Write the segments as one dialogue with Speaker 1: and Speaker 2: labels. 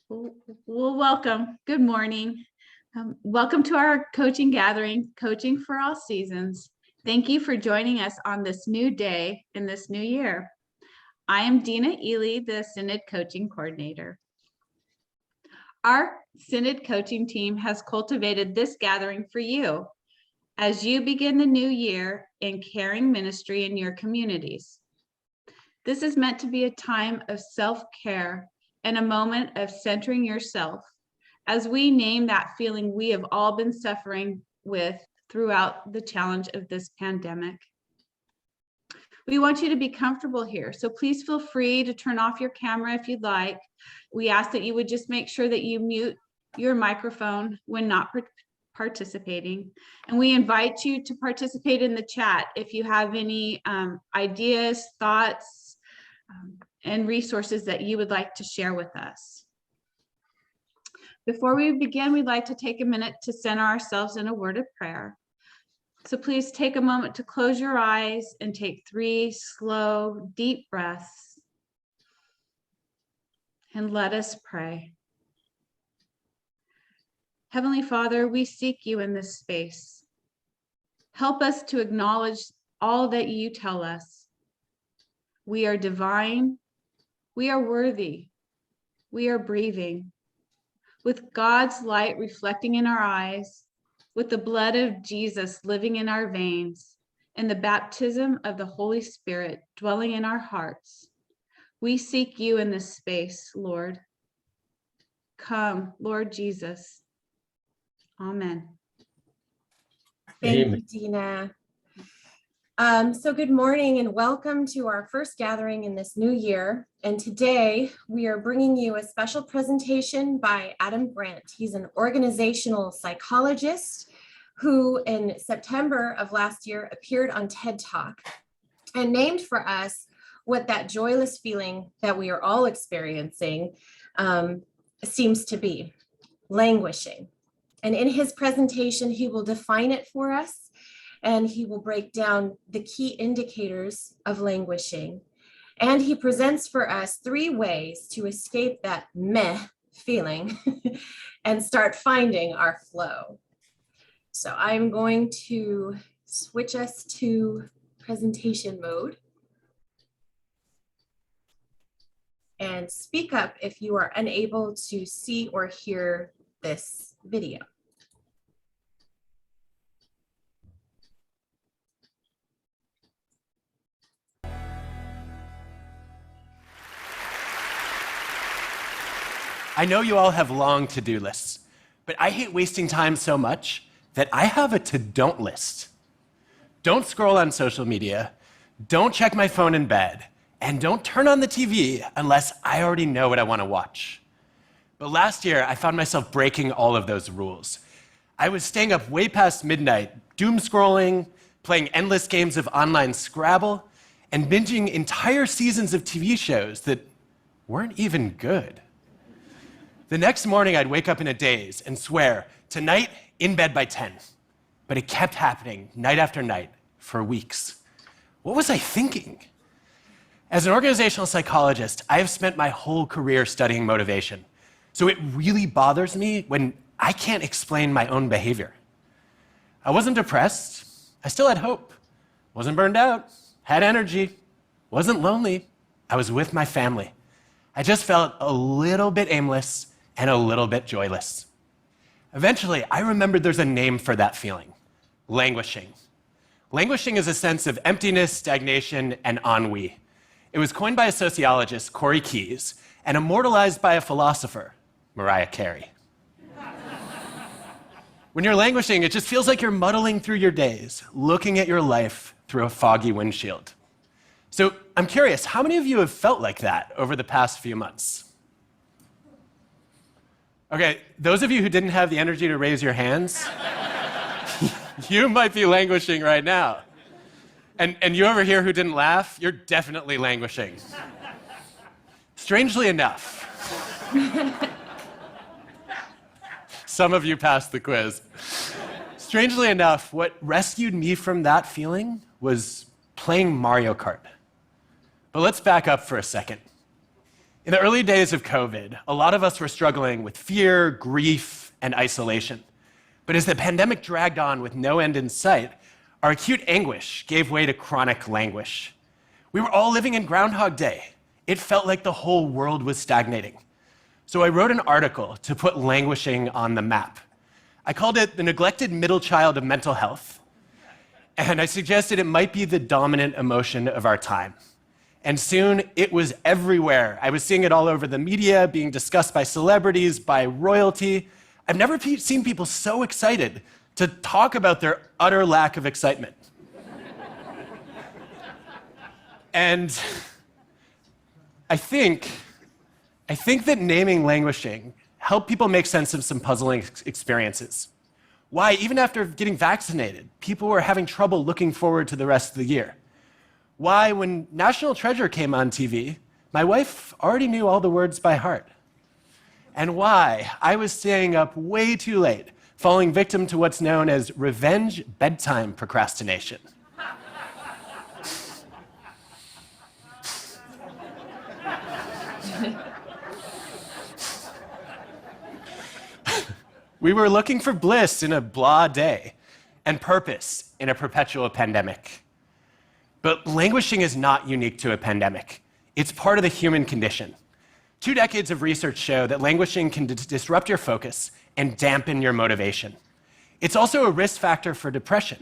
Speaker 1: Well, welcome. Good morning. Welcome to our coaching gathering, Coaching for All Seasons. Thank you for joining us on this new day in this new year. I am Dina Ely, the Synod Coaching Coordinator. Our Synod coaching team has cultivated this gathering for you as you begin the new year in caring ministry in your communities. This is meant to be a time of self-care and a moment of centering yourself as we name that feeling we have all been suffering with throughout the challenge of this pandemic. We want you to be comfortable here, so please feel free to turn off your camera if you'd like. We ask that you would just make sure that you mute your microphone when not participating. And we invite you to participate in the chat if you have any ideas, thoughts, and resources that you would like to share with us. Before we begin, we'd like to take a minute to center ourselves in a word of prayer. So please take a moment to close your eyes and take 3 slow, deep breaths. And let us pray. Heavenly Father, we seek you in this space. Help us to acknowledge all that you tell us. We are divine. We are worthy. We are breathing. With God's light reflecting in our eyes, with the blood of Jesus living in our veins, and the baptism of the Holy Spirit dwelling in our hearts, we seek you in this space, Lord. Come, Lord Jesus. Amen.
Speaker 2: Thank you, Dina. So good morning and welcome to our first gathering in this new year. And today we are bringing you a special presentation by Adam Brandt. He's an organizational psychologist who in September of last year appeared on TED Talk and named for us what that joyless feeling that we are all experiencing seems to be: languishing. And in his presentation, he will define it for us, and he will break down the key indicators of languishing. And he presents for us 3 ways to escape that meh feeling and start finding our flow. So I'm going to switch us to presentation mode. And speak up if you are unable to see or hear this video.
Speaker 3: I know you all have long to-do lists, but I hate wasting time so much that I have a to-don't list. Don't scroll on social media, don't check my phone in bed, and don't turn on the TV unless I already know what I want to watch. But last year, I found myself breaking all of those rules. I was staying up way past midnight, doom scrolling, playing endless games of online Scrabble, and binging entire seasons of TV shows that weren't even good. The next morning, I'd wake up in a daze and swear, tonight, in bed by 10. But it kept happening night after night for weeks. What was I thinking? As an organizational psychologist, I have spent my whole career studying motivation. So it really bothers me when I can't explain my own behavior. I wasn't depressed. I still had hope. Wasn't burned out. Had energy. Wasn't lonely. I was with my family. I just felt a little bit aimless and a little bit joyless. Eventually, I remembered there's a name for that feeling: languishing. Languishing is a sense of emptiness, stagnation, and ennui. It was coined by a sociologist, Corey Keyes, and immortalized by a philosopher, Mariah Carey. When you're languishing, it just feels like you're muddling through your days, looking at your life through a foggy windshield. So I'm curious, how many of you have felt like that over the past few months? Okay, those of you who didn't have the energy to raise your hands, you might be languishing right now. And you over here who didn't laugh, you're definitely languishing. Strangely enough, some of you passed the quiz. Strangely enough, what rescued me from that feeling was playing Mario Kart. But let's back up for a second. In the early days of COVID, a lot of us were struggling with fear, grief, and isolation. But as the pandemic dragged on with no end in sight, our acute anguish gave way to chronic languish. We were all living in Groundhog Day. It felt like the whole world was stagnating. So I wrote an article to put languishing on the map. I called it The Neglected Middle Child of Mental Health. And I suggested it might be the dominant emotion of our time. And soon it was everywhere. I was seeing it all over the media, being discussed by celebrities, by royalty. I've never seen people so excited to talk about their utter lack of excitement. And I think that naming languishing helped people make sense of some puzzling experiences. Why, even after getting vaccinated, people were having trouble looking forward to the rest of the year. Why, when National Treasure came on TV, my wife already knew all the words by heart. And why I was staying up way too late, falling victim to what's known as revenge bedtime procrastination. We were looking for bliss in a blah day and purpose in a perpetual pandemic. But languishing is not unique to a pandemic. It's part of the human condition. 2 decades of research show that languishing can disrupt your focus and dampen your motivation. It's also a risk factor for depression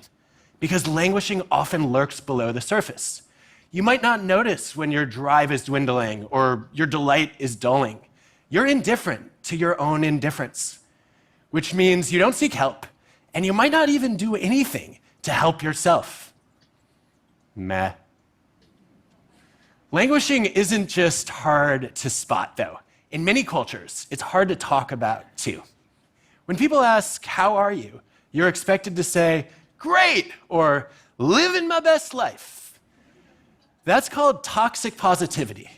Speaker 3: because languishing often lurks below the surface. You might not notice when your drive is dwindling or your delight is dulling. You're indifferent to your own indifference, which means you don't seek help, and you might not even do anything to help yourself. Meh. Languishing isn't just hard to spot, though. In many cultures, it's hard to talk about, too. When people ask, "How are you?" you're expected to say, "Great," or "Living my best life." That's called toxic positivity.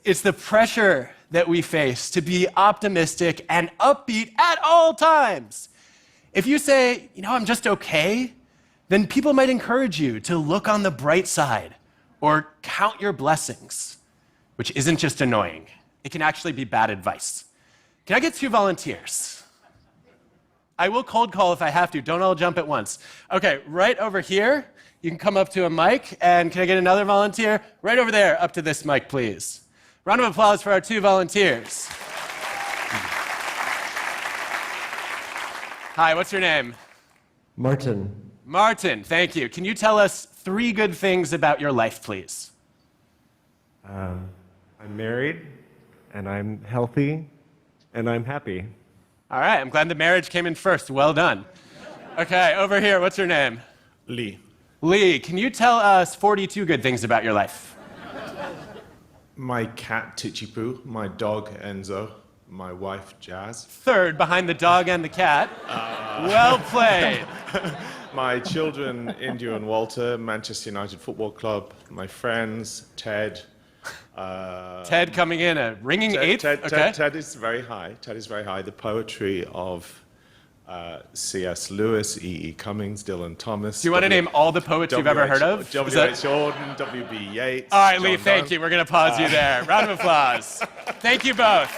Speaker 3: It's the pressure that we face to be optimistic and upbeat at all times. If you say, "I'm just okay," then people might encourage you to look on the bright side or count your blessings, which isn't just annoying. It can actually be bad advice. Can I get 2 volunteers? I will cold call if I have to. Don't all jump at once. Okay, right over here. You can come up to a mic. And can I get another volunteer? Right over there, up to this mic, please. Round of applause for our 2 volunteers. Hi, what's your name?
Speaker 4: Martin.
Speaker 3: Martin, thank you. Can you tell us 3 good things about your life, please?
Speaker 4: I'm married, and I'm healthy, and I'm happy.
Speaker 3: All right, I'm glad the marriage came in first. Well done. Okay, over here, what's your name?
Speaker 5: Lee.
Speaker 3: Lee, can you tell us 42 good things about your life?
Speaker 5: My cat, Tichipu. My dog, Enzo. My wife, Jazz.
Speaker 3: Third, behind the dog and the cat. Well played.
Speaker 5: My children, India and Walter. Manchester United Football Club. My friends, Ted.
Speaker 3: Ted coming in, a ringing 8th. Okay.
Speaker 5: Ted is very high. Ted is very high. The poetry of C.S. Lewis, E.E. Cummings, Dylan Thomas.
Speaker 3: Do you want to name all the poets you've ever heard of?
Speaker 5: W.H. Jordan, W.B. Yeats.
Speaker 3: All right, Lee,
Speaker 5: John
Speaker 3: thank
Speaker 5: Donne.
Speaker 3: you. We're going to pause you there. Round of applause. Thank you both.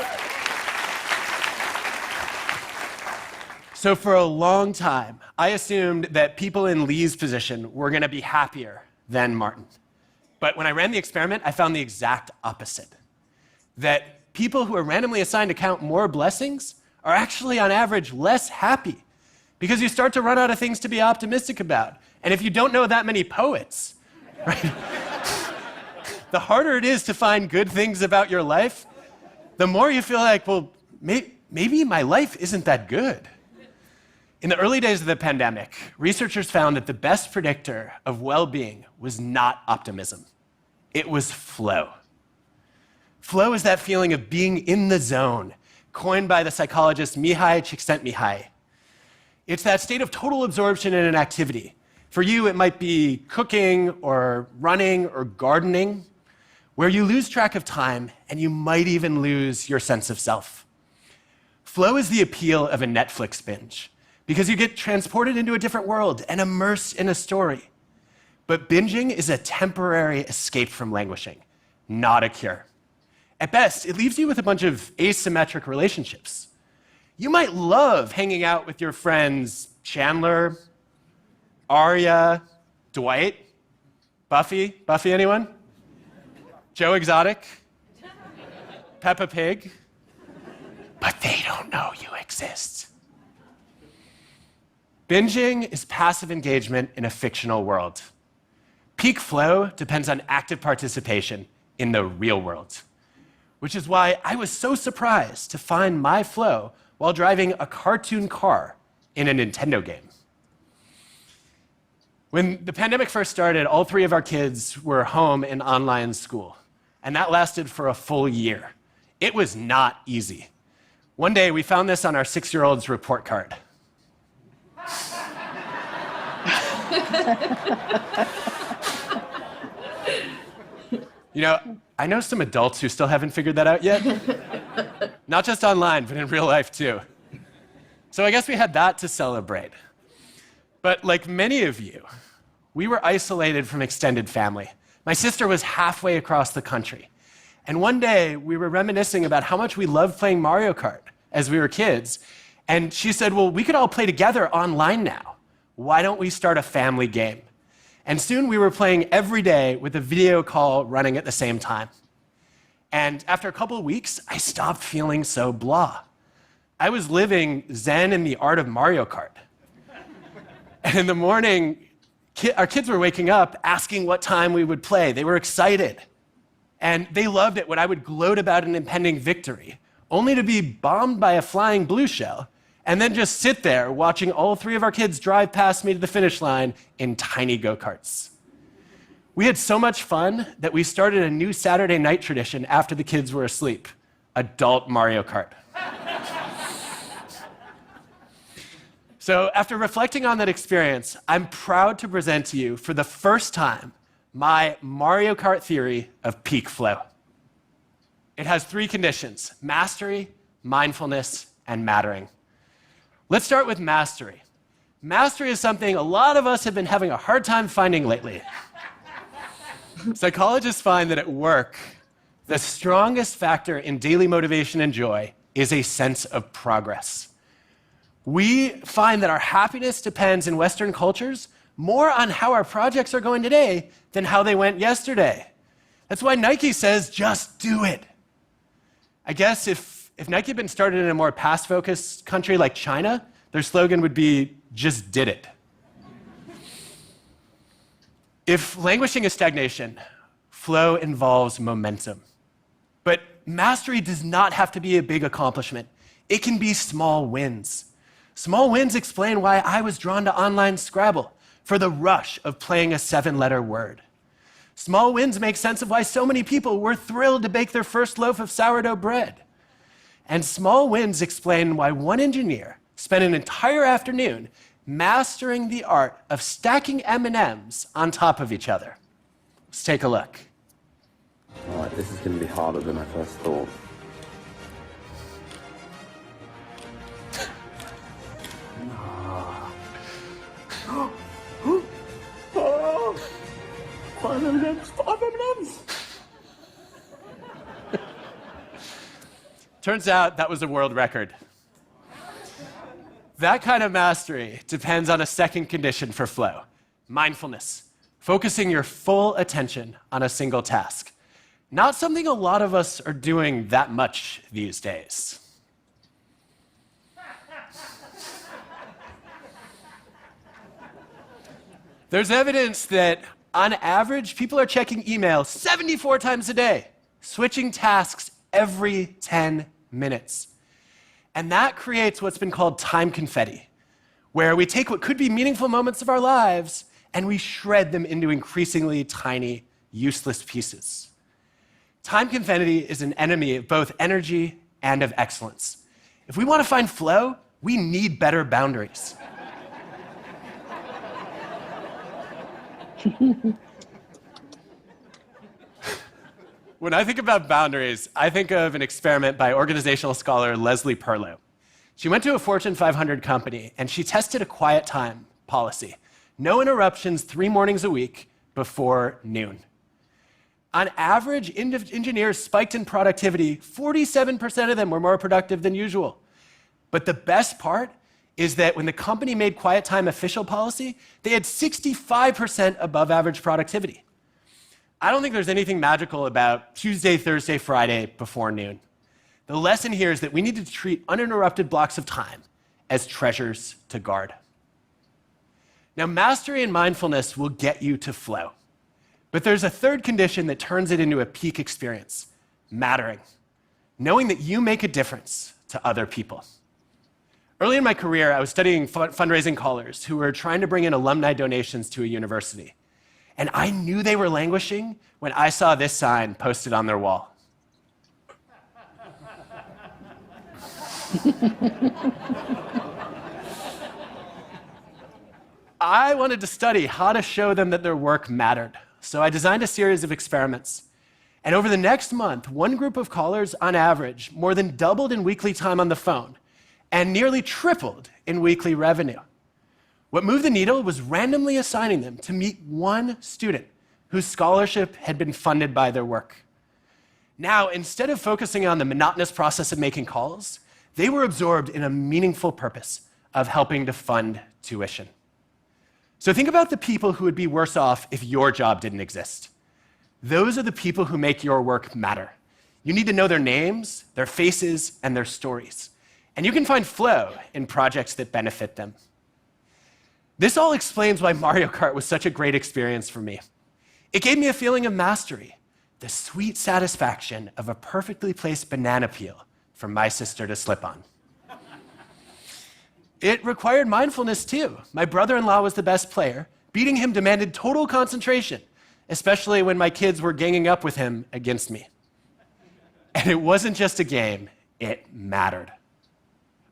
Speaker 3: So for a long time, I assumed that people in Lee's position were going to be happier than Martin. But when I ran the experiment, I found the exact opposite. That people who are randomly assigned to count more blessings are actually, on average, less happy because you start to run out of things to be optimistic about. And if you don't know that many poets, right, the harder it is to find good things about your life, the more you feel like, well, maybe my life isn't that good. In the early days of the pandemic, researchers found that the best predictor of well-being was not optimism. It was flow. Flow is that feeling of being in the zone, coined by the psychologist Mihai Csikszentmihalyi. It's that state of total absorption in an activity. For you, it might be cooking or running or gardening, where you lose track of time and you might even lose your sense of self. Flow is the appeal of a Netflix binge, because you get transported into a different world and immersed in a story. But binging is a temporary escape from languishing, not a cure. At best, it leaves you with a bunch of asymmetric relationships. You might love hanging out with your friends Chandler, Arya, Dwight, Buffy anyone? Joe Exotic? Peppa Pig? But they don't know you exist. Binging is passive engagement in a fictional world. Peak flow depends on active participation in the real world, which is why I was so surprised to find my flow while driving a cartoon car in a Nintendo game. When the pandemic first started, all 3 of our kids were home in online school, and that lasted for a full year. It was not easy. One day, we found this on our 6-year-old's report card. You know, I know some adults who still haven't figured that out yet. Not just online, but in real life too. So I guess we had that to celebrate. But like many of you, we were isolated from extended family. My sister was halfway across the country. And one day, we were reminiscing about how much we loved playing Mario Kart as we were kids. And she said, well, we could all play together online now. Why don't we start a family game? And soon we were playing every day with a video call running at the same time. And after a couple of weeks, I stopped feeling so blah. I was living Zen in the art of Mario Kart. And in the morning, our kids were waking up asking what time we would play. They were excited. And they loved it when I would gloat about an impending victory, only to be bombed by a flying blue shell, and then just sit there watching all 3 of our kids drive past me to the finish line in tiny go-karts. We had so much fun that we started a new Saturday night tradition after the kids were asleep: adult Mario Kart. So after reflecting on that experience, I'm proud to present to you for the first time my Mario Kart theory of peak flow. It has 3 conditions: mastery, mindfulness, and mattering. Let's start with mastery. Mastery is something a lot of us have been having a hard time finding lately. Psychologists find that at work, the strongest factor in daily motivation and joy is a sense of progress. We find that our happiness depends in Western cultures more on how our projects are going today than how they went yesterday. That's why Nike says, just do it. I guess if Nike had been started in a more past-focused country like China, their slogan would be, just did it. If languishing is stagnation, flow involves momentum. But mastery does not have to be a big accomplishment. It can be small wins. Small wins explain why I was drawn to online Scrabble, for the rush of playing a 7-letter word. Small wins make sense of why so many people were thrilled to bake their first loaf of sourdough bread. And small wins explain why one engineer spent an entire afternoon mastering the art of stacking M&Ms on top of each other. Let's take a look.
Speaker 6: All right, this is going to be harder than I first thought.
Speaker 3: Five M&Ms. Turns out that was a world record. That kind of mastery depends on a second condition for flow: mindfulness, focusing your full attention on a single task. Not something a lot of us are doing that much these days. There's evidence that, on average, people are checking email 74 times a day, switching tasks every 10 minutes. And that creates what's been called time confetti, where we take what could be meaningful moments of our lives and we shred them into increasingly tiny, useless pieces. Time confetti is an enemy of both energy and of excellence. If we want to find flow, we need better boundaries. When I think about boundaries, I think of an experiment by organizational scholar Leslie Perlow. She went to a Fortune 500 company and she tested a quiet time policy. No interruptions 3 mornings a week, before noon. On average, engineers spiked in productivity. 47% of them were more productive than usual. But the best part is that when the company made quiet time official policy, they had 65% above average productivity. I don't think there's anything magical about Tuesday, Thursday, Friday before noon. The lesson here is that we need to treat uninterrupted blocks of time as treasures to guard. Now, mastery and mindfulness will get you to flow. But there's a third condition that turns it into a peak experience: mattering, knowing that you make a difference to other people. Early in my career, I was studying fundraising callers who were trying to bring in alumni donations to a university. And I knew they were languishing when I saw this sign posted on their wall. I wanted to study how to show them that their work mattered. So I designed a series of experiments. And over the next month, one group of callers, on average, more than doubled in weekly time on the phone and nearly tripled in weekly revenue. What moved the needle was randomly assigning them to meet one student whose scholarship had been funded by their work. Now, instead of focusing on the monotonous process of making calls, they were absorbed in a meaningful purpose of helping to fund tuition. So think about the people who would be worse off if your job didn't exist. Those are the people who make your work matter. You need to know their names, their faces, and their stories. And you can find flow in projects that benefit them. This all explains why Mario Kart was such a great experience for me. It gave me a feeling of mastery, the sweet satisfaction of a perfectly placed banana peel for my sister to slip on. It required mindfulness too. My brother-in-law was the best player. Beating him demanded total concentration, especially when my kids were ganging up with him against me. And it wasn't just a game, it mattered.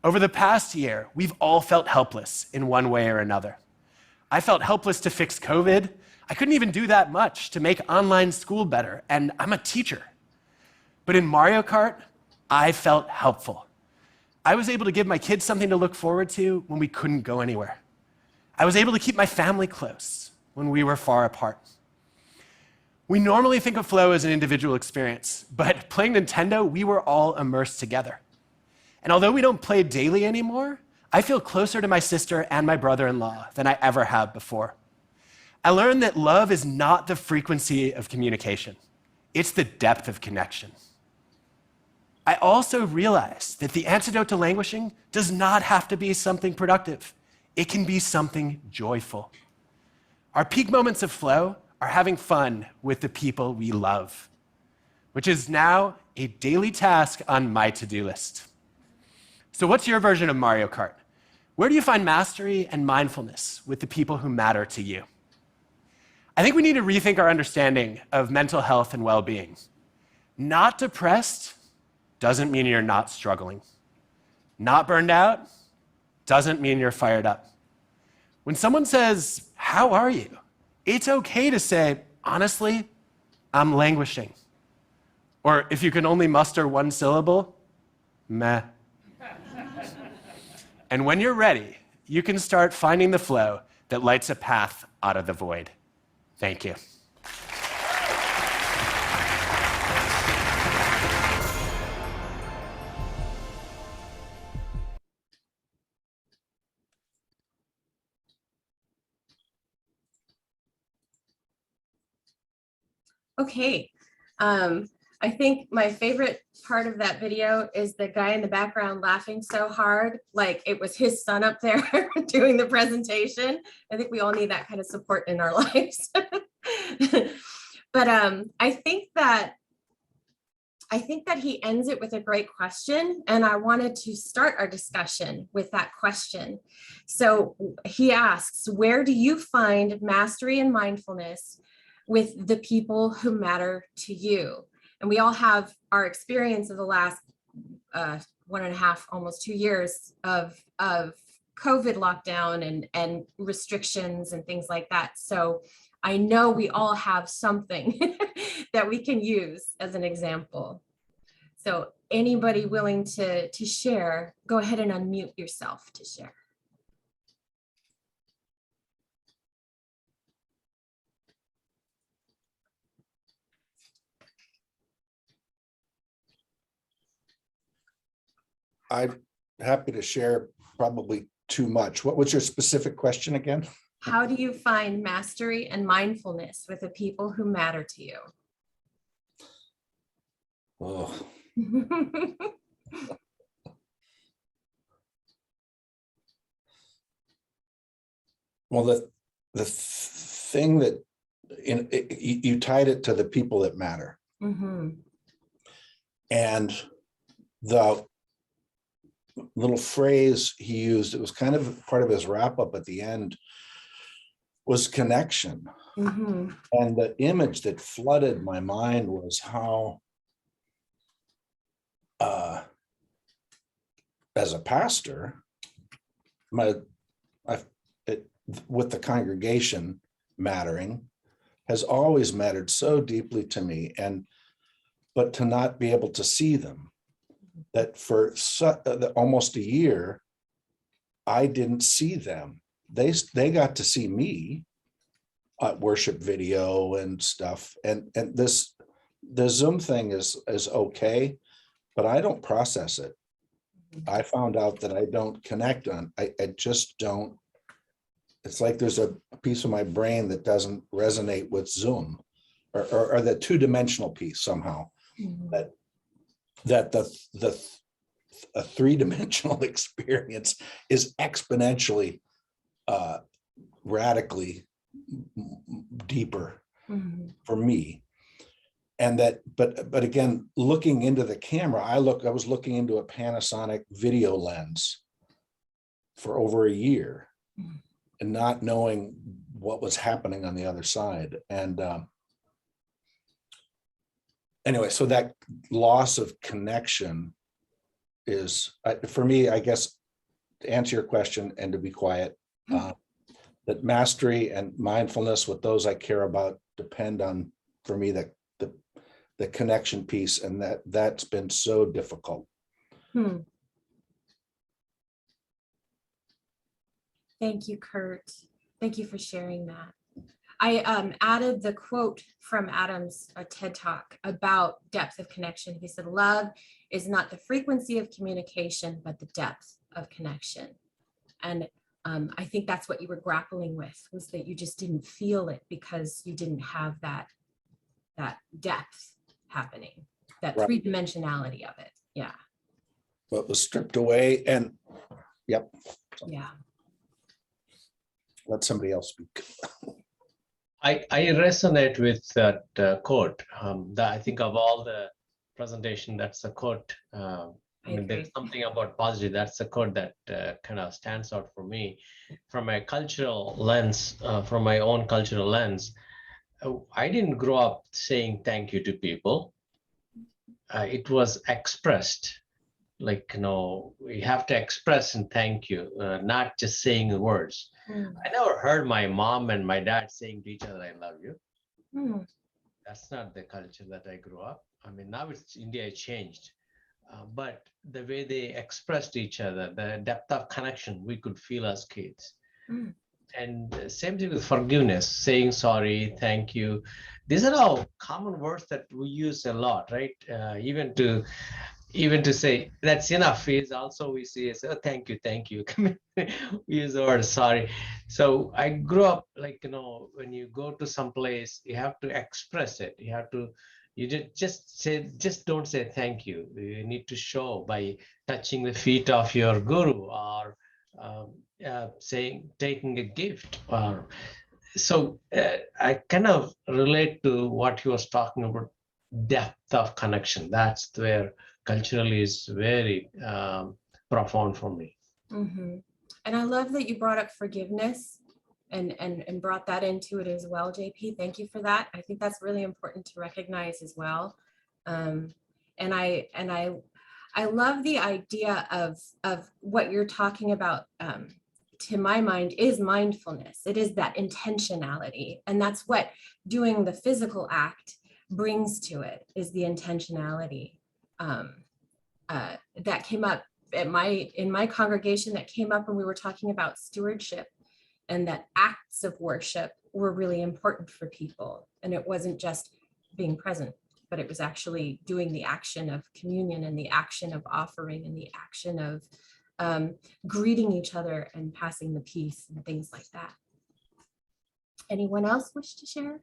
Speaker 3: Over the past year, we've all felt helpless in one way or another. I felt helpless to fix COVID. I couldn't even do that much to make online school better, and I'm a teacher. But in Mario Kart, I felt helpful. I was able to give my kids something to look forward to when we couldn't go anywhere. I was able to keep my family close when we were far apart. We normally think of flow as an individual experience, but playing Nintendo, we were all immersed together. And although we don't play daily anymore, I feel closer to my sister and my brother-in-law than I ever have before. I learned that love is not the frequency of communication. It's the depth of connection. I also realized that the antidote to languishing does not have to be something productive. It can be something joyful. Our peak moments of flow are having fun with the people we love, which is now a daily task on my to-do list. So what's your version of Mario Kart? Where do you find mastery and mindfulness with the people who matter to you? I think we need to rethink our understanding of mental health and well-being. Not depressed doesn't mean you're not struggling. Not burned out doesn't mean you're fired up. When someone says, "How are you?" it's okay to say, "Honestly, I'm languishing." Or if you can only muster one syllable, meh. And when you're ready, you can start finding the flow that lights a path out of the void. Thank you.
Speaker 2: Okay. I think my favorite part of that video is the guy in the background laughing so hard, like it was his son up there doing the presentation. I think we all need that kind of support in our lives. But I think that he ends it with a great question, and I wanted to start our discussion with that question. So he asks, where do you find mastery and mindfulness with the people who matter to you? And we all have our experience of the last 1.5, almost 2 years of COVID lockdown and restrictions and things like that. So I know we all have something that we can use as an example. So anybody willing to share, go ahead and unmute yourself to share.
Speaker 7: I'm happy to share, probably too much. What was your specific question again?
Speaker 2: How do you find mastery and mindfulness with the people who matter to you?
Speaker 7: Oh, well, the thing that you tied it to the people that matter.
Speaker 2: Mm-hmm.
Speaker 7: And the little phrase he used, it was kind of part of his wrap up at the end, was connection.
Speaker 2: Mm-hmm.
Speaker 7: And the image that flooded my mind was how, as a pastor, with the congregation mattering has always mattered so deeply to me, but to not be able to see them, that for almost a year, I didn't see them. They got to see me at worship video and stuff. And the Zoom thing is okay, but I don't process it. I found out that I don't connect on, I just don't. It's like there's a piece of my brain that doesn't resonate with Zoom, or the two-dimensional piece somehow.
Speaker 2: Mm-hmm.
Speaker 7: That a three-dimensional experience is exponentially radically deeper for me. And that, but again, looking into the camera, I was looking into a Panasonic video lens for over a year and not knowing what was happening on the other side. And anyway, so that loss of connection is, for me, I guess, to answer your question and to be quiet, that mastery and mindfulness with those I care about depend on, for me, the connection piece, and that's been so difficult.
Speaker 2: Thank you, Kurt. Thank you for sharing that. I added the quote from Adam's TED Talk about depth of connection. He said, love is not the frequency of communication, but the depth of connection. And I think that's what you were grappling with, was that you just didn't feel it because you didn't have that depth happening, that
Speaker 7: Right.
Speaker 2: three-dimensionality of it. Yeah.
Speaker 7: What was stripped away, and yep.
Speaker 2: Yeah.
Speaker 7: Let somebody else speak.
Speaker 8: I resonate with that quote. I think of all the presentation, that's a quote. I mean, there's something about positive. That's a quote that kind of stands out for me. From a cultural lens, from my own cultural lens, I didn't grow up saying thank you to people. It was expressed. Like, we have to express and thank you, not just saying the words. I never heard my mom and my dad saying to each other, I love you. That's not the culture that I grew up. I mean, now India changed, but the way they expressed each other, the depth of connection we could feel as kids. And same thing with forgiveness, saying sorry, thank you. These are all common words that we use a lot, right? Even to say that's enough is also, we say, oh, thank you. We use the word sorry. So I grew up like, when you go to some place, you have to express it. Just don't say thank you. You need to show by touching the feet of your guru, or taking a gift. So I kind of relate to what he was talking about, depth of connection. That's where culturally is very profound for me.
Speaker 2: And I love that you brought up forgiveness and brought that into it as well, JP. Thank you for that. I think that's really important to recognize as well. And I love the idea of what you're talking about. To my mind, is mindfulness. It is that intentionality, and that's what doing the physical act brings to it, is the intentionality. That came up in my congregation, that came up when we were talking about stewardship, and that acts of worship were really important for people, and it wasn't just being present. but it was actually doing the action of communion and the action of offering and the action of greeting each other and passing the peace and things like that. Anyone else wish to share?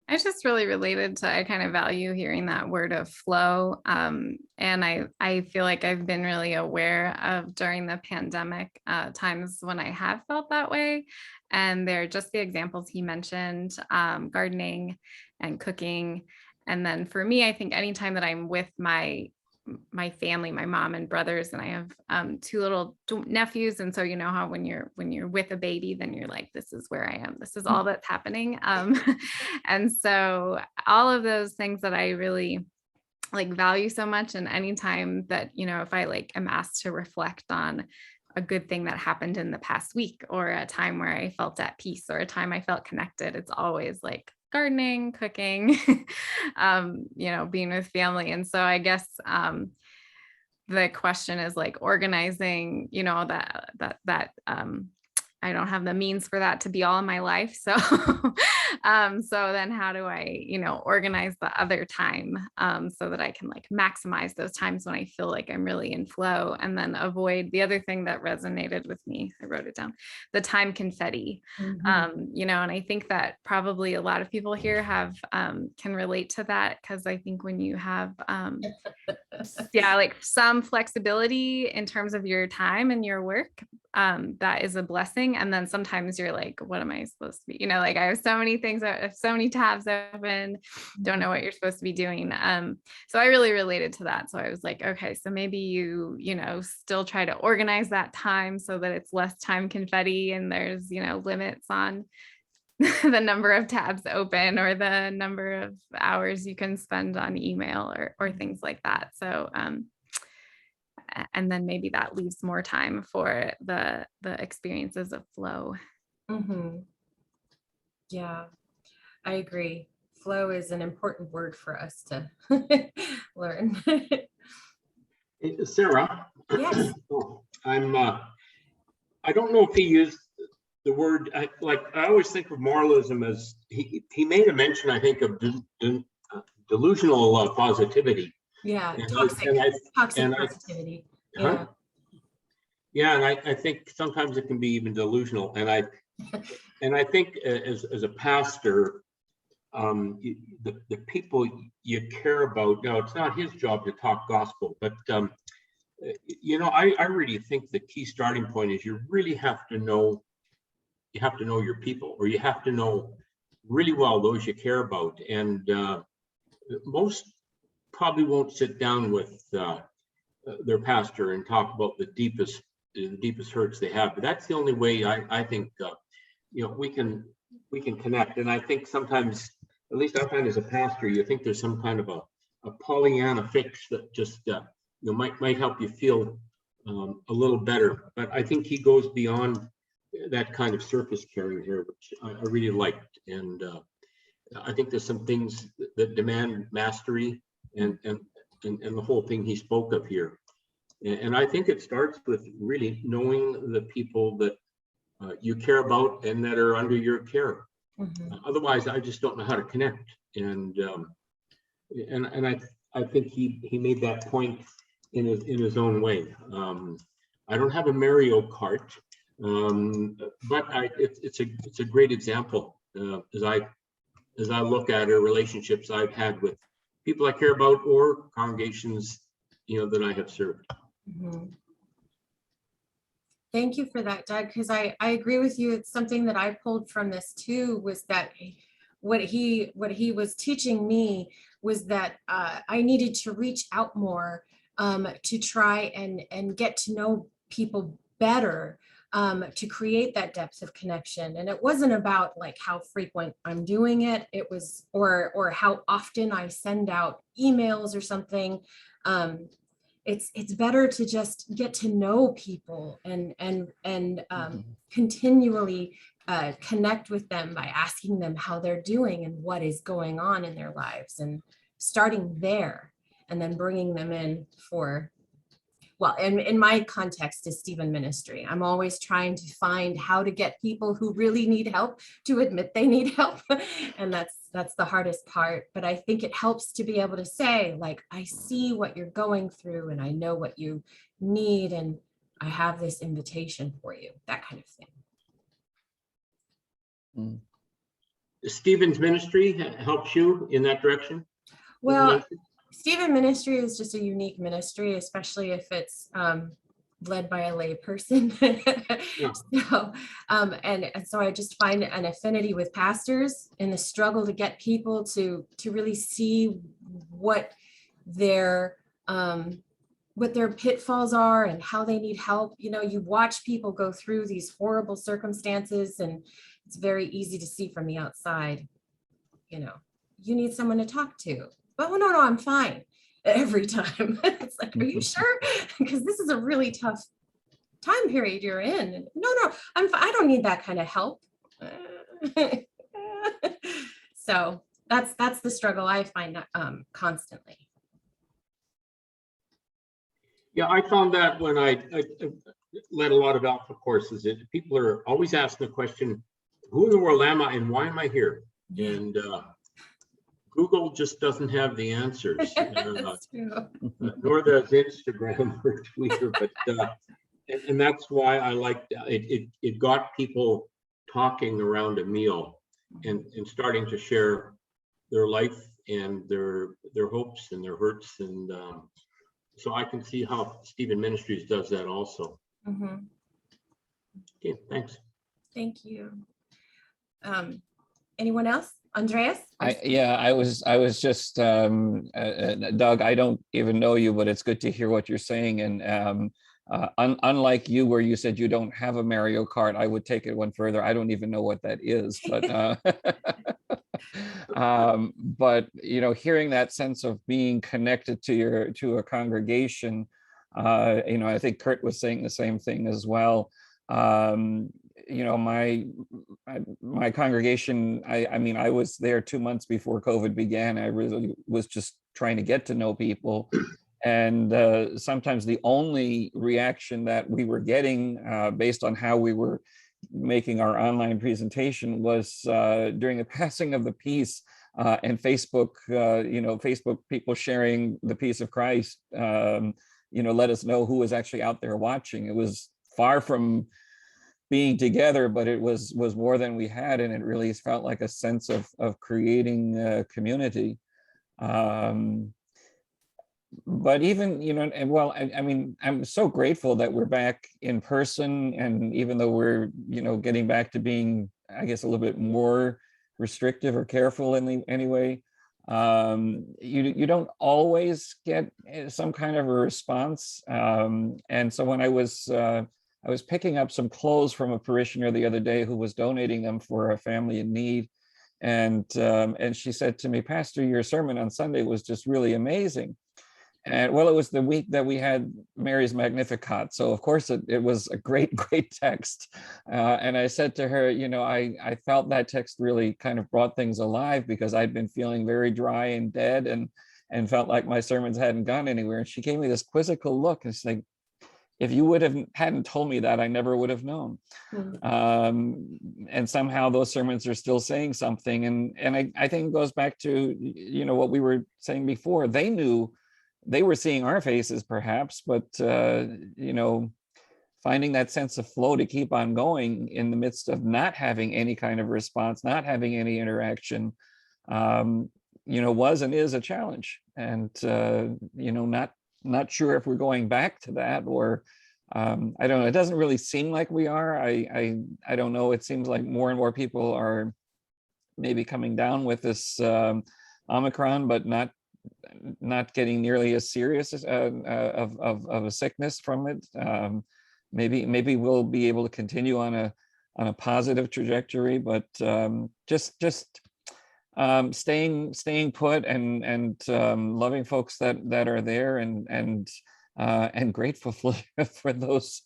Speaker 9: I just really related to, I kind of value hearing that word of flow. And I feel like I've been really aware of during the pandemic times when I have felt that way. And they're just the examples he mentioned, gardening and cooking. And then for me, I think anytime that I'm with my family, my mom and brothers, and I have two little nephews. And so, you know how when you're with a baby, then you're like, this is where I am. This is all that's happening. And so all of those things that I really like value so much. And anytime that, you know, if I like am asked to reflect on a good thing that happened in the past week, or a time where I felt at peace, or a time I felt connected, it's always like gardening, cooking, you know, being with family. And so I guess the question is like organizing, you know, that I don't have the means for that to be all in my life. So, so then how do I, you know, organize the other time so that I can like maximize those times when I feel like I'm really in flow, and then avoid the other thing that resonated with me. I wrote it down, the time confetti, you know, and I think that probably a lot of people here have can relate to that, because I think when you have, yeah, like some flexibility in terms of your time and your work, that is a blessing. And then sometimes you're like, what am I supposed to be? You know, like I have so many things, I have so many tabs open, don't know what you're supposed to be doing. So I really related to that. So I was like, okay, so maybe you know, still try to organize that time so that it's less time confetti, and there's, you know, limits on the number of tabs open, or the number of hours you can spend on email, or things like that. So, and then maybe that leaves more time for the experiences of flow.
Speaker 2: Yeah, I agree. Flow is an important word for us to learn.
Speaker 10: Sarah,
Speaker 2: Yes.
Speaker 10: I don't know if he used the word, I always think of moralism as, he made a mention, I think, of delusional positivity.
Speaker 2: Yeah,
Speaker 10: And
Speaker 2: toxic positivity. Yeah.
Speaker 10: Yeah, and I think sometimes it can be even delusional. And I think as a pastor, the people you care about, no, it's not his job to talk gospel, but you know, I really think the key starting point is you really have to know your people, or you have to know really well those you care about. And most probably won't sit down with their pastor and talk about the deepest hurts they have. But that's the only way I think you know, we can connect. And I think sometimes, at least I find as a pastor, you think there's some kind of a Pollyanna fix that just you know, might help you feel a little better. But I think he goes beyond that kind of surface carrying here, which I really liked. And I think there's some things that demand mastery, and the whole thing he spoke of here. And I think it starts with really knowing the people that you care about and that are under your care. Otherwise, I just don't know how to connect. And I think he made that point in his own way. I don't have a Mario Kart, but it's a great example as I look at relationships I've had with people I care about, or congregations, you know, that I have served.
Speaker 2: Thank you for that, Doug, because I agree with you. It's something that I pulled from this too, was that what he was teaching me was that I needed to reach out more to try and get to know people better, to create that depth of connection. And it wasn't about like how frequent I'm doing it. It was, or how often I send out emails or something. It's better to just get to know people and continually connect with them by asking them how they're doing and what is going on in their lives, and starting there, and then bringing them in for well, in my context is Stephen ministry. I'm always trying to find how to get people who really need help to admit they need help. And that's the hardest part. But I think it helps to be able to say, like, I see what you're going through and I know what you need. And I have this invitation for you, that kind of thing.
Speaker 10: Stephen's ministry helps you in that direction?
Speaker 2: Well, Stephen ministry is just a unique ministry, especially if it's led by a lay person.
Speaker 10: Yeah.
Speaker 2: So I just find an affinity with pastors in the struggle to get people to really see what their pitfalls are and how they need help. You know, you watch people go through these horrible circumstances, and it's very easy to see from the outside, you know, you need someone to talk to. But no, I'm fine every time. It's like, are you sure? Because this is a really tough time period you're in. No, I don't need that kind of help. So that's the struggle I find constantly.
Speaker 10: Yeah, I found that when I led a lot of alpha courses, that people are always asking the question, who in the world am I and why am I here? And Google just doesn't have the answers, nor does Instagram or Twitter. But and that's why I like it. It got people talking around a meal and starting to share their life and their hopes and their hurts, and so I can see how Stephen Ministries does that also. Okay, thanks.
Speaker 2: Thank you. Anyone else? Andreas?
Speaker 11: I was just, Doug, I don't even know you, but it's good to hear what you're saying. And unlike you, where you said you don't have a Mario Kart, I would take it one further. I don't even know what that is, but but you know, hearing that sense of being connected to a congregation, you know, I think Kurt was saying the same thing as well. You know, my congregation, I mean, I was there 2 months before COVID began. I really was just trying to get to know people. And sometimes the only reaction that we were getting based on how we were making our online presentation was during the passing of the peace and Facebook, you know, Facebook people sharing the peace of Christ, you know, let us know who was actually out there watching. It was far from being together, but it was more than we had, and it really felt like a sense of creating community. But even, you know, and well, I mean, I'm so grateful that we're back in person, and even though we're, you know, getting back to being, I guess, a little bit more restrictive or careful in any way, you don't always get some kind of a response. And so when I was picking up some clothes from a parishioner the other day who was donating them for a family in need. And she said to me, "Pastor, your sermon on Sunday was just really amazing." And well, it was the week that we had Mary's Magnificat. So of course it was a great text. And I said to her, you know, I felt that text really kind of brought things alive, because I'd been feeling very dry and dead and felt like my sermons hadn't gone anywhere. And she gave me this quizzical look and she's like, "If you hadn't told me that, I never would have known." And somehow those sermons are still saying something. And I think it goes back to, you know, what we were saying before. They knew they were seeing our faces perhaps, but, you know, finding that sense of flow to keep on going in the midst of not having any kind of response, not having any interaction, you know, was and is a challenge. And, you know, not sure if we're going back to that, or I don't know. It doesn't really seem like we are. I don't know. It seems like more and more people are maybe coming down with this Omicron, but not getting nearly as serious of a sickness from it. Maybe we'll be able to continue on a positive trajectory, but just staying put and loving folks that are there, and grateful for those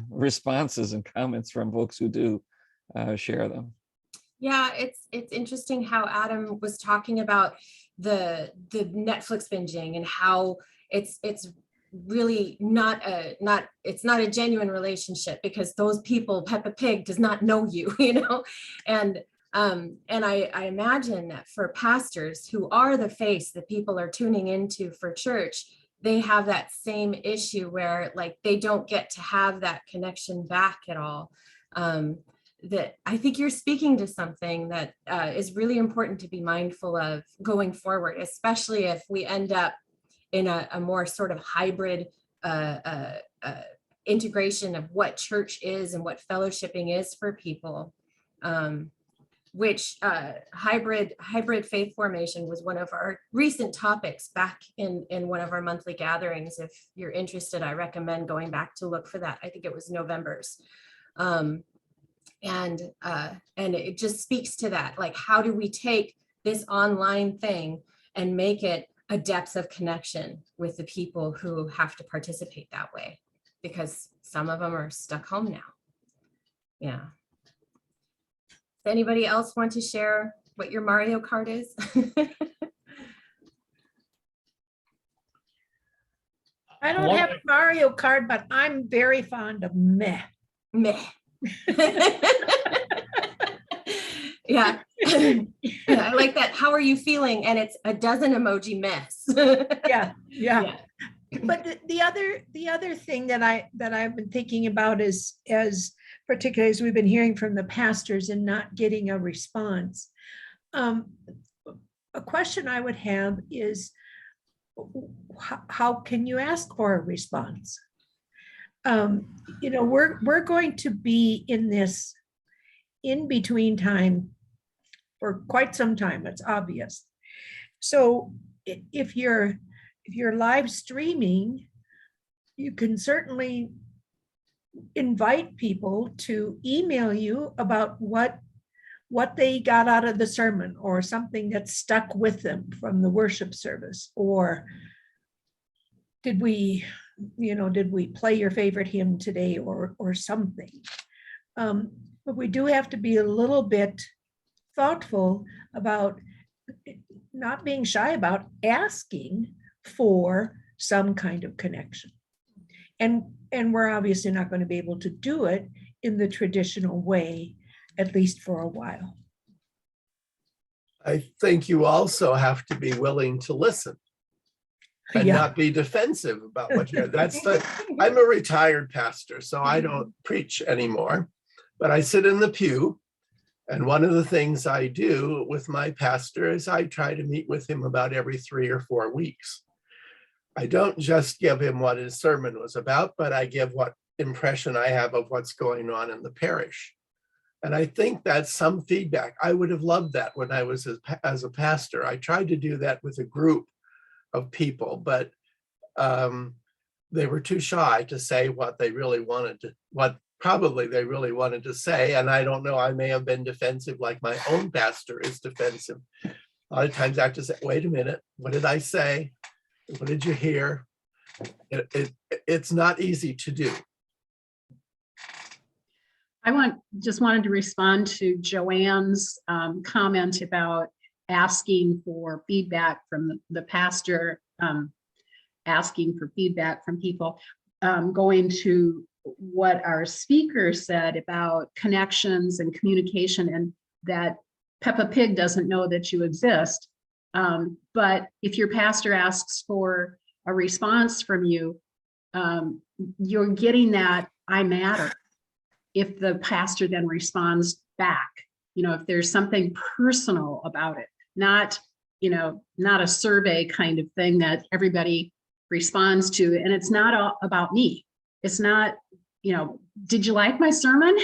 Speaker 11: responses and comments from folks who do share them.
Speaker 2: Yeah, it's interesting how Adam was talking about the Netflix binging and how it's really it's not a genuine relationship, because those people, Peppa Pig does not know you, you know. And I imagine that for pastors who are the face that people are tuning into for church, they have that same issue where like they don't get to have that connection back at all. That I think you're speaking to something that is really important to be mindful of going forward, especially if we end up in a more sort of hybrid integration of what church is and what fellowshipping is for people. Which hybrid faith formation was one of our recent topics back in one of our monthly gatherings. If you're interested, I recommend going back to look for that. I think it was November's. And it just speaks to that, like, how do we take this online thing and make it a depth of connection with the people who have to participate that way, because some of them are stuck home now. Yeah. Does anybody else want to share what your Mario Kart is?
Speaker 12: I don't have a Mario Kart, but I'm very fond of meh.
Speaker 2: Meh. Yeah. Yeah, I like that. How are you feeling? And it's a dozen emoji mess.
Speaker 12: Yeah. But the other thing that I've been thinking about is, as particularly as we've been hearing from the pastors and not getting a response. A question I would have is, how can you ask for a response? You know, we're going to be in this in-between time for quite some time, it's obvious. So if you're live streaming, you can certainly invite people to email you about what they got out of the sermon, or something that stuck with them from the worship service, or did we play your favorite hymn today, or something. But we do have to be a little bit thoughtful about not being shy about asking for some kind of connection. And we're obviously not going to be able to do it in the traditional way, at least for a while.
Speaker 13: I think you also have to be willing to listen and not be defensive about what you're. I'm a retired pastor, so I don't preach anymore, but I sit in the pew. And one of the things I do with my pastor is I try to meet with him about every 3 or 4 weeks. I don't just give him what his sermon was about, but I give what impression I have of what's going on in the parish. And I think that's some feedback. I would have loved that when I was as a pastor. I tried to do that with a group of people, but they were too shy to say what they really wanted to, what probably they really wanted to say. And I don't know, I may have been defensive like my own pastor is defensive. A lot of times I have to say, wait a minute, what did I say? What did you hear? It's not easy to do.
Speaker 14: I just wanted to respond to Joanne's comment about asking for feedback from the pastor, asking for feedback from people, going to what our speaker said about connections and communication, and that Peppa Pig doesn't know that you exist. But if your pastor asks for a response from you, you're getting that I matter. If the pastor then responds back, if there's something personal about it, not a survey kind of thing that everybody responds to. And it's not all about me. It's not, did you like my sermon?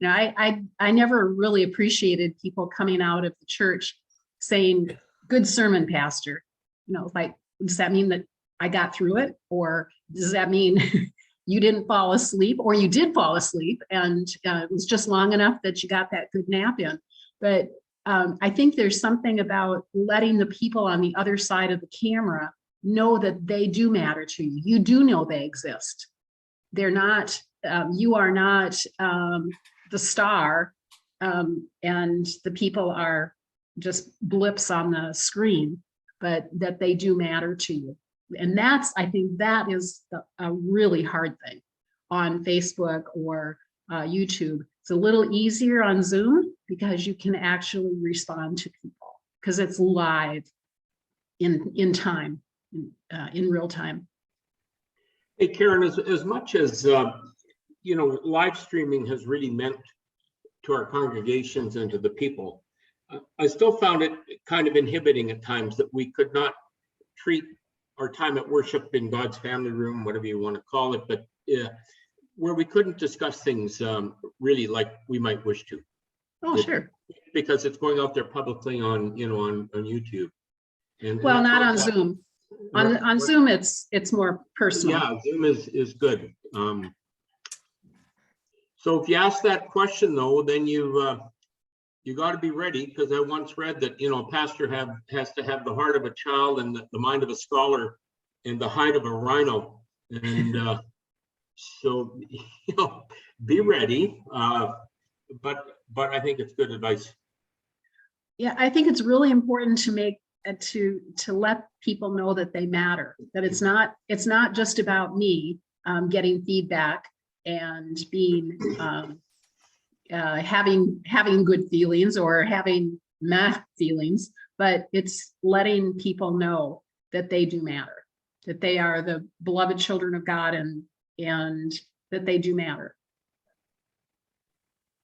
Speaker 14: I never really appreciated people coming out of the church saying, good sermon, pastor. Like, does that mean that I got through it? Or does that mean you didn't fall asleep, or you did fall asleep and it was just long enough that you got that good nap in? But I think there's something about letting the people on the other side of the camera know that they do matter to you. You do know they exist. They're not, you are not the star, and the people are just blips on the screen, but that they do matter to you. And I think that is a really hard thing on Facebook or YouTube. It's a little easier on Zoom because you can actually respond to people because it's live in time, in real time.
Speaker 10: Hey, Karen, as much as, live streaming has really meant to our congregations and to the people, I still found it kind of inhibiting at times that we could not treat our time at worship in God's family room, whatever you want to call it, but where we couldn't discuss things really like we might wish to.
Speaker 14: Oh, sure.
Speaker 10: Because it's going out there publicly on YouTube.
Speaker 14: Well, not on Zoom. On Zoom, it's more personal.
Speaker 10: Yeah, Zoom is good. So if you ask that question though, then you got to be ready, because I once read that a pastor has to have the heart of a child and the mind of a scholar and the height of a rhino, and so be ready. But I think it's good advice.
Speaker 14: Yeah, I think it's really important to make to let people know that they matter. That it's not just about me getting feedback and being having good feelings or having meh feelings, but it's letting people know that they do matter, that they are the beloved children of God, and that they do matter.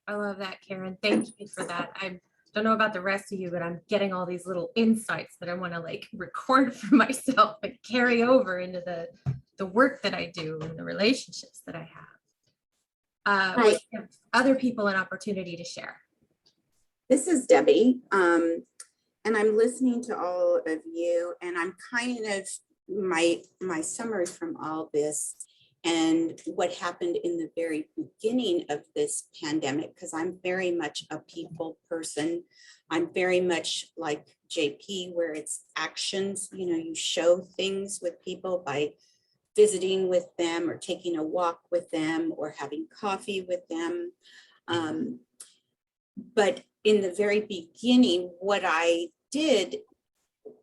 Speaker 2: I love that, Karen. Thank you for that. I don't know about the rest of you, but I'm getting all these little insights that I want to record for myself and carry over into the work that I do and the relationships that I have. Let's give other people an opportunity to share.
Speaker 15: This is Debbie, and I'm listening to all of you, and I'm kind of my summary from all this and what happened in the very beginning of this pandemic, because I'm very much a people person. I'm very much like JP, where it's actions, you show things with people by visiting with them or taking a walk with them or having coffee with them. But in the very beginning, what I did,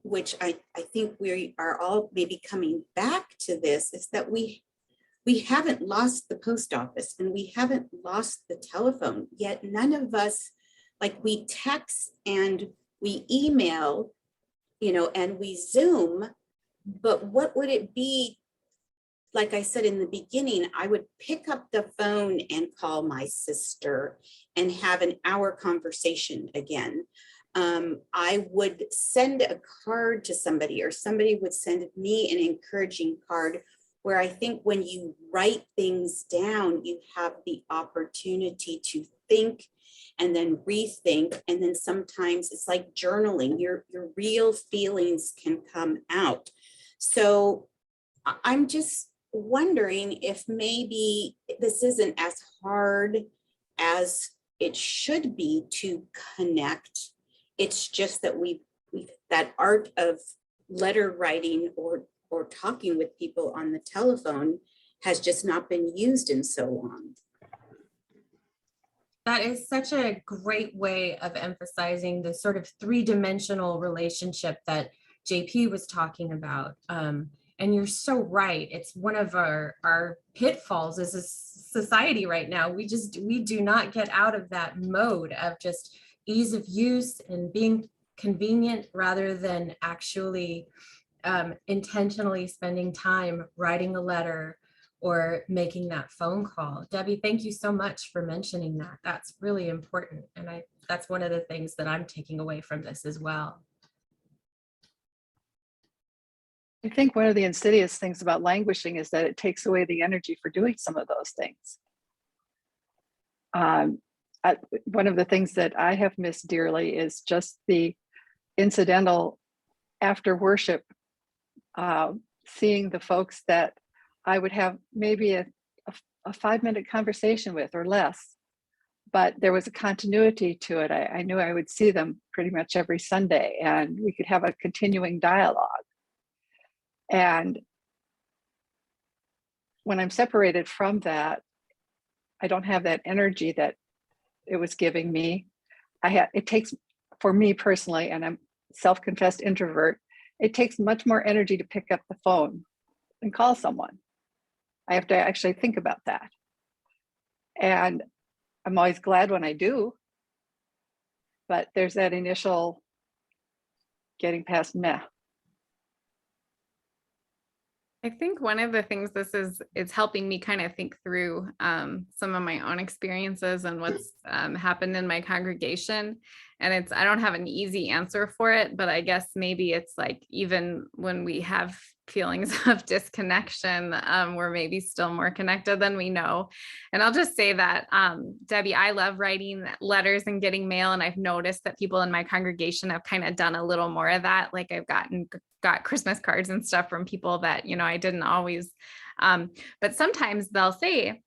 Speaker 15: which I think we are all maybe coming back to this, is that we haven't lost the post office and we haven't lost the telephone, yet none of us, we text and we email, and we Zoom, but what would it be? Like I said in the beginning, I would pick up the phone and call my sister and have an hour conversation again. I would send a card to somebody, or somebody would send me an encouraging card, where I think when you write things down, you have the opportunity to think and then rethink. And then sometimes it's like journaling, your real feelings can come out. So I'm just wondering if maybe this isn't as hard as it should be to connect. It's just that we've that art of letter writing or talking with people on the telephone has just not been used in so long.
Speaker 2: That is such a great way of emphasizing the sort of three-dimensional relationship that JP was talking about. And you're so right. It's one of our pitfalls as a society right now. We do not get out of that mode of just ease of use and being convenient rather than actually intentionally spending time writing a letter or making that phone call. Debbie, thank you so much for mentioning that. That's really important. And that's one of the things that I'm taking away from this as well.
Speaker 16: I think one of the insidious things about languishing is that it takes away the energy for doing some of those things. One of the things that I have missed dearly is just the incidental after worship, seeing the folks that I would have maybe a 5-minute conversation with or less, but there was a continuity to it. I knew I would see them pretty much every Sunday and we could have a continuing dialogue. And when I'm separated from that, I don't have that energy that it was giving me. It takes, for me personally, and I'm self-confessed introvert, it takes much more energy to pick up the phone and call someone. I have to actually think about that. And I'm always glad when I do, but there's that initial getting past meh.
Speaker 9: I think one of the things it's helping me kind of think through some of my own experiences and what's happened in my congregation. And I don't have an easy answer for it, but I guess maybe it's like, even when we have feelings of disconnection, we're maybe still more connected than we know. And I'll just say that, Debbie, I love writing letters and getting mail. And I've noticed that people in my congregation have kind of done a little more of that. Like I've got Christmas cards and stuff from people that, I didn't always, but sometimes they'll say,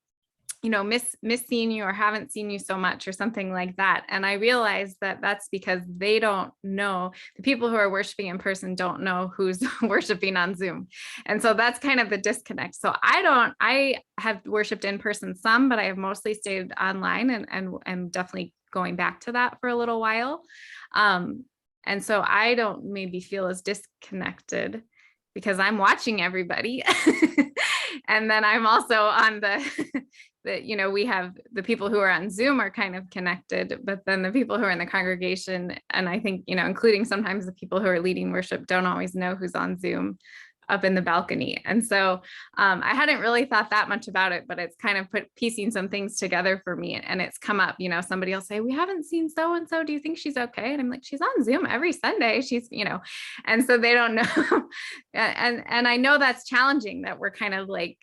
Speaker 9: miss seeing you, or haven't seen you so much, or something like that. And I realize that that's because they don't know, the people who are worshiping in person don't know who's worshiping on Zoom. And so that's kind of the disconnect. So I have worshiped in person some, but I have mostly stayed online, and definitely going back to that for a little while. And so I don't maybe feel as disconnected because I'm watching everybody. And then I'm also on we have the people who are on Zoom are kind of connected, but then the people who are in the congregation, and I think, including sometimes the people who are leading worship, don't always know who's on Zoom up in the balcony. And so I hadn't really thought that much about it, but it's kind of piecing some things together for me. And it's come up, somebody will say, we haven't seen so-and-so. Do you think she's okay? And I'm like, she's on Zoom every Sunday. She's, and so they don't know. and I know that's challenging, that we're kind of like,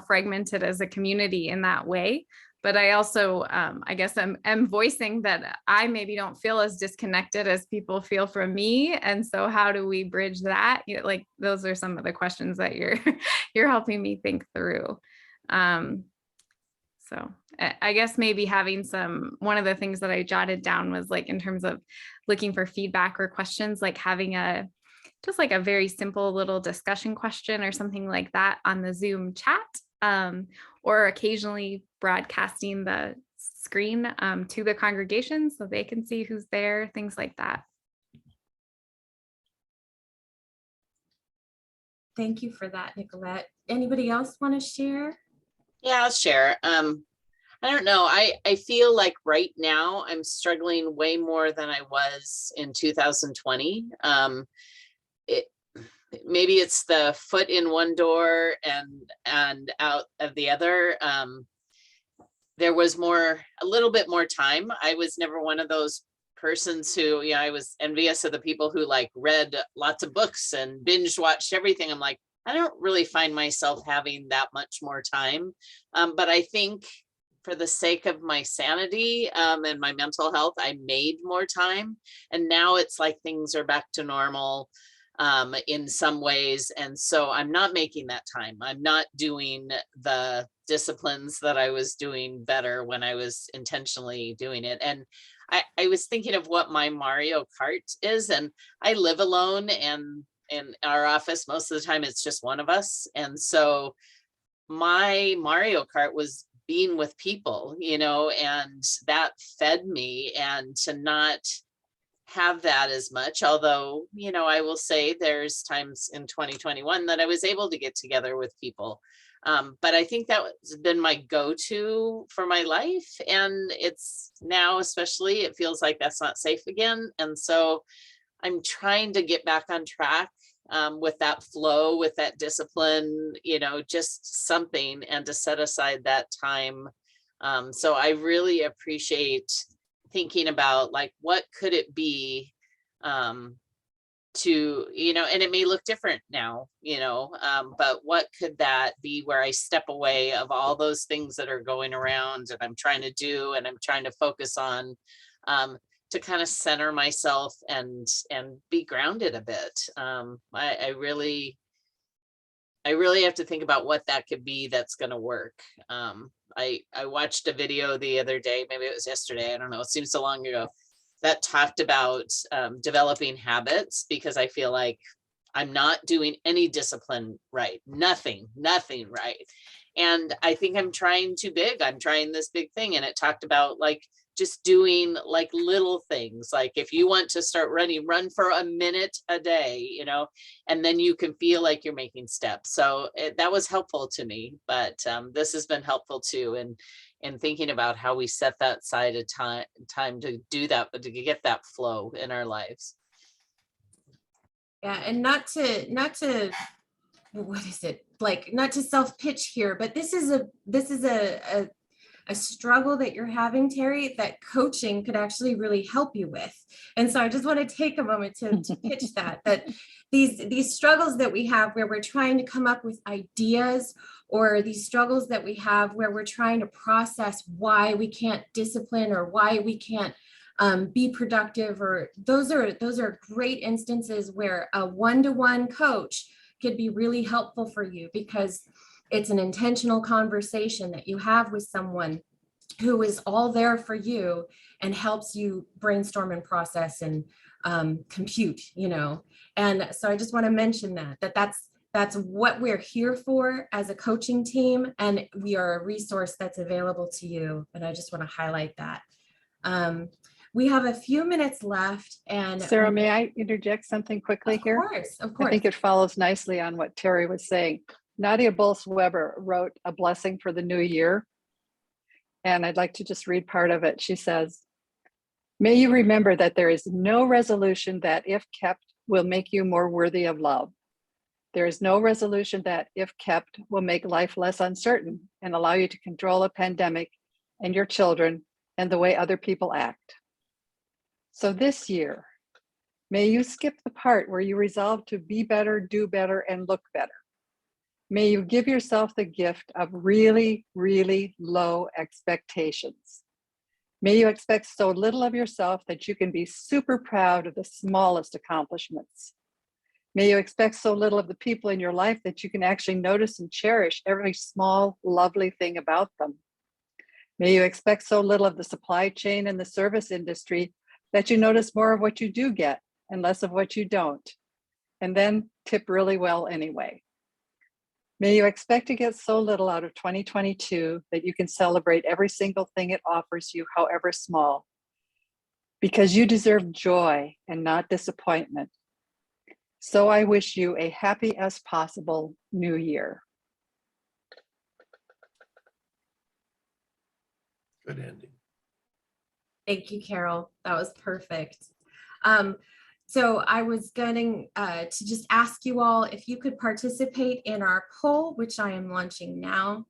Speaker 9: fragmented as a community in that way. But I also, I guess I'm voicing that I maybe don't feel as disconnected as people feel from me. And so how do we bridge that? Like, those are some of the questions that you're helping me think through. So I guess maybe having one of the things that I jotted down was, like, in terms of looking for feedback or questions, like having just like a very simple little discussion question or something like that on the Zoom chat. Or occasionally broadcasting the screen to the congregation so they can see who's there, things like that.
Speaker 2: Thank you for that, Nicolette. Anybody else want to share?
Speaker 17: Yeah, I'll share. I don't know. I feel like right now I'm struggling way more than I was in 2020. Maybe it's the foot in one door and out of the other. There was a little bit more time. I was never one of those persons who, I was envious of the people who like read lots of books and binge watched everything. I'm like, I don't really find myself having that much more time. But I think for the sake of my sanity and my mental health, I made more time. And now it's like things are back to normal. In some ways. And so I'm not making that time. I'm not doing the disciplines that I was doing better when I was intentionally doing it. And I was thinking of what my Mario Kart is, and I live alone, and in our office, most of the time it's just one of us. And so my Mario Kart was being with people, and that fed me, and to not have that as much, although, I will say there's times in 2021 that I was able to get together with people. But I think that's been my go-to for my life. And it's now, especially, it feels like that's not safe again. And so I'm trying to get back on track with that flow, with that discipline, just something, and to set aside that time. So I really appreciate thinking about, like, what could it be to, and it may look different now, but what could that be where I step away of all those things that are going around and I'm trying to do, and I'm trying to focus on to kind of center myself and be grounded a bit. I really have to think about what that could be that's going to work. I watched a video the other day, maybe it was yesterday, I don't know, it seems so long ago, that talked about developing habits, because I feel like I'm not doing any discipline right, nothing right. And I think I'm trying too big. I'm trying this big thing. And it talked about, like, just doing like little things. Like if you want to start running, run for a minute a day, you know, and then you can feel like you're making steps. So that was helpful to me, but this has been helpful too. And thinking about how we set that aside a time to do that, but to get that flow in our lives.
Speaker 2: Yeah, and not to what is it, like, not to self-pitch here, but this is a struggle that you're having, Terry, that coaching could actually really help you with. And so I just want to take a moment to pitch that these struggles that we have where we're trying to come up with ideas, or these struggles that we have where we're trying to process why we can't discipline or why we can't be productive, or those are great instances where a one-to-one coach could be really helpful for you, because it's an intentional conversation that you have with someone who is all there for you and helps you brainstorm and process and compute, you know. And so I just want to mention that's what we're here for as a coaching team, and we are a resource that's available to you. And I just want to highlight that. We have a few minutes left. And
Speaker 16: Sarah, may I interject something quickly here?
Speaker 2: Of course.
Speaker 16: I think it follows nicely on what Terry was saying. Nadia Bolz-Weber wrote a blessing for the new year, and I'd like to just read part of it. She says, "May you remember that there is no resolution that, if kept, will make you more worthy of love. There is no resolution that, if kept, will make life less uncertain and allow you to control a pandemic and your children and the way other people act. So this year, may you skip the part where you resolve to be better, do better, and look better. May you give yourself the gift of really, really low expectations. May you expect so little of yourself that you can be super proud of the smallest accomplishments. May you expect so little of the people in your life that you can actually notice and cherish every small, lovely thing about them. May you expect so little of the supply chain and the service industry that you notice more of what you do get and less of what you don't, and then tip really well anyway. May you expect to get so little out of 2022 that you can celebrate every single thing it offers you, however small, because you deserve joy and not disappointment. So I wish you a happy as possible new year."
Speaker 13: Good ending.
Speaker 2: Thank you, Carol. That was perfect. So I was going to just ask you all if you could participate in our poll, which I am launching now.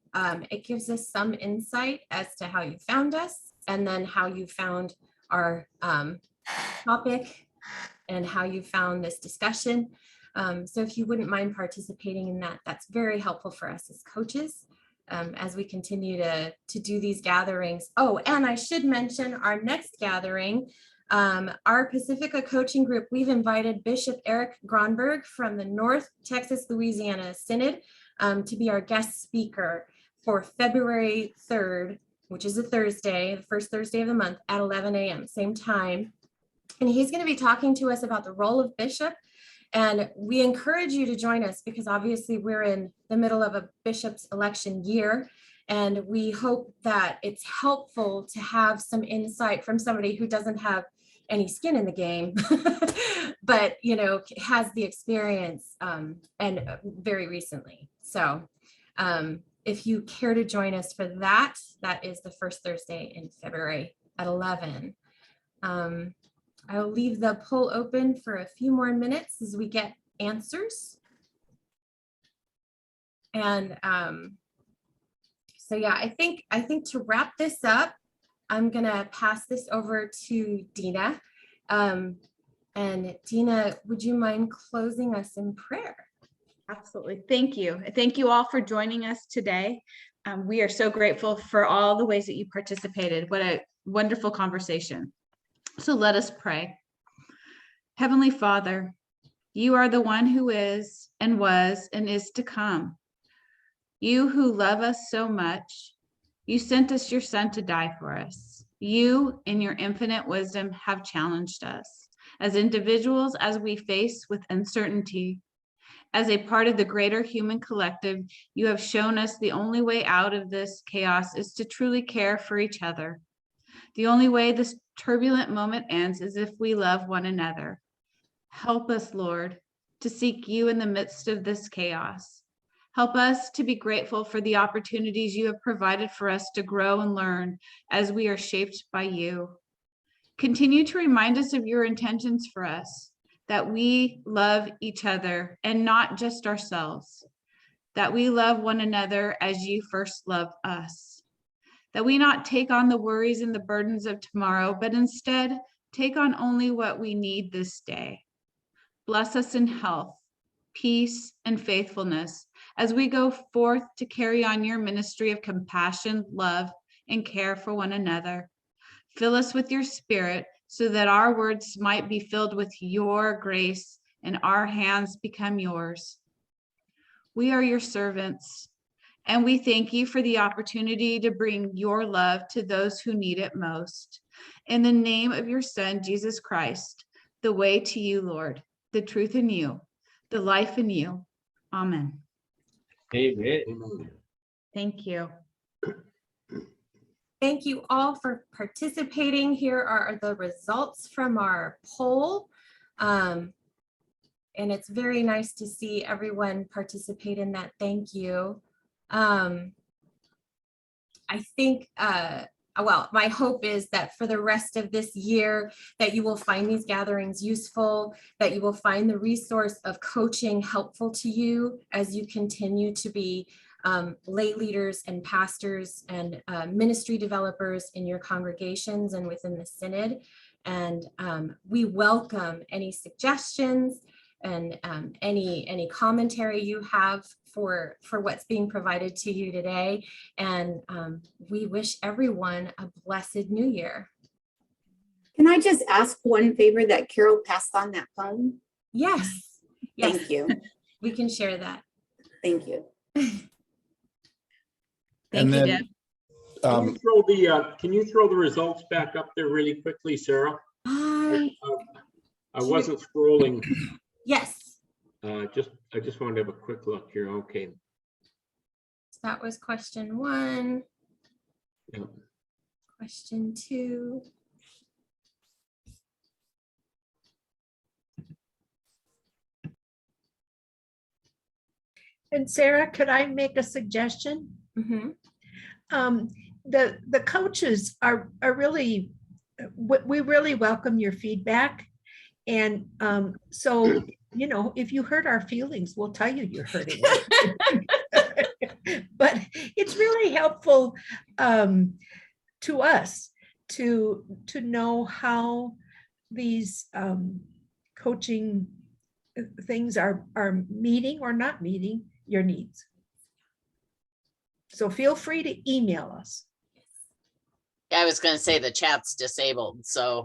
Speaker 2: It gives us some insight as to how you found us, and then how you found our topic, and how you found this discussion. So if you wouldn't mind participating in that, that's very helpful for us as coaches as we continue to do these gatherings. Oh, and I should mention our next gathering, our Pacifica coaching group, we've invited Bishop Eric Gronberg from the North Texas, Louisiana Synod to be our guest speaker for February 3rd, which is a Thursday, the first Thursday of the month at 11 a.m., same time. And he's going to be talking to us about the role of bishop. And we encourage you to join us, because obviously we're in the middle of a bishop's election year. And we hope that it's helpful to have some insight from somebody who doesn't have any skin in the game, but, you know, has the experience and very recently. So if you care to join us for that, that is the first Thursday in February at 11. I'll leave the poll open for a few more minutes as we get answers. And so yeah, I think to wrap this up, I'm gonna pass this over to Dina. And Dina, would you mind closing us in prayer?
Speaker 1: Absolutely. Thank you. Thank you all for joining us today. We are so grateful for all the ways that you participated. What a wonderful conversation. So let us pray. Heavenly Father, you are the one who is and was and is to come. You who love us so much, you sent us your Son to die for us. You, in your infinite wisdom, have challenged us as individuals as we face with uncertainty. As a part of the greater human collective, you have shown us the only way out of this chaos is to truly care for each other, The only way this turbulent moment ends is if we love one another. Help us, Lord, to seek you in the midst of this chaos. Help us to be grateful for the opportunities you have provided for us to grow and learn as we are shaped by you. Continue to remind us of your intentions for us, that we love each other and not just ourselves, that we love one another as you first loved us, that we not take on the worries and the burdens of tomorrow, but instead take on only what we need this day. Bless us in health, peace, and faithfulness as we go forth to carry on your ministry of compassion, love, and care for one another. Fill us with your spirit so that our words might be filled with your grace and our hands become yours. We are your servants, and we thank you for the opportunity to bring your love to those who need it most. In the name of your Son, Jesus Christ, the way to you, Lord, the truth in you, the life in you. Amen.
Speaker 10: Amen.
Speaker 1: Thank you.
Speaker 2: Thank you all for participating. Here are the results from our poll. And it's very nice to see everyone participate in that. Thank you. I think, well, my hope is that for the rest of this year, that you will find these gatherings useful, that you will find the resource of coaching helpful to you as you continue to be lay leaders and pastors and ministry developers in your congregations and within the synod. And we welcome any suggestions and any commentary you have for what's being provided to you today. And we wish everyone a blessed new year.
Speaker 15: Can I just ask one favor that Carol passed on that poem?
Speaker 2: Yes.
Speaker 15: Thank you.
Speaker 2: We can share that.
Speaker 15: Thank you.
Speaker 1: Thank you, Deb.
Speaker 10: Can you throw the results back up there really quickly, Sarah? I wasn't scrolling.
Speaker 2: Yes.
Speaker 10: I just wanted to have a quick look here. Okay.
Speaker 2: So that was question 1.
Speaker 10: Yeah.
Speaker 2: Question 2.
Speaker 12: And Sarah, could I make a suggestion? The coaches are really, we really welcome your feedback. And so, you know, if you hurt our feelings, we'll tell you you're hurting us. But it's really helpful to us to know how these coaching things are meeting or not meeting your needs. So feel free to email us.
Speaker 17: I was going to say the chat's disabled, so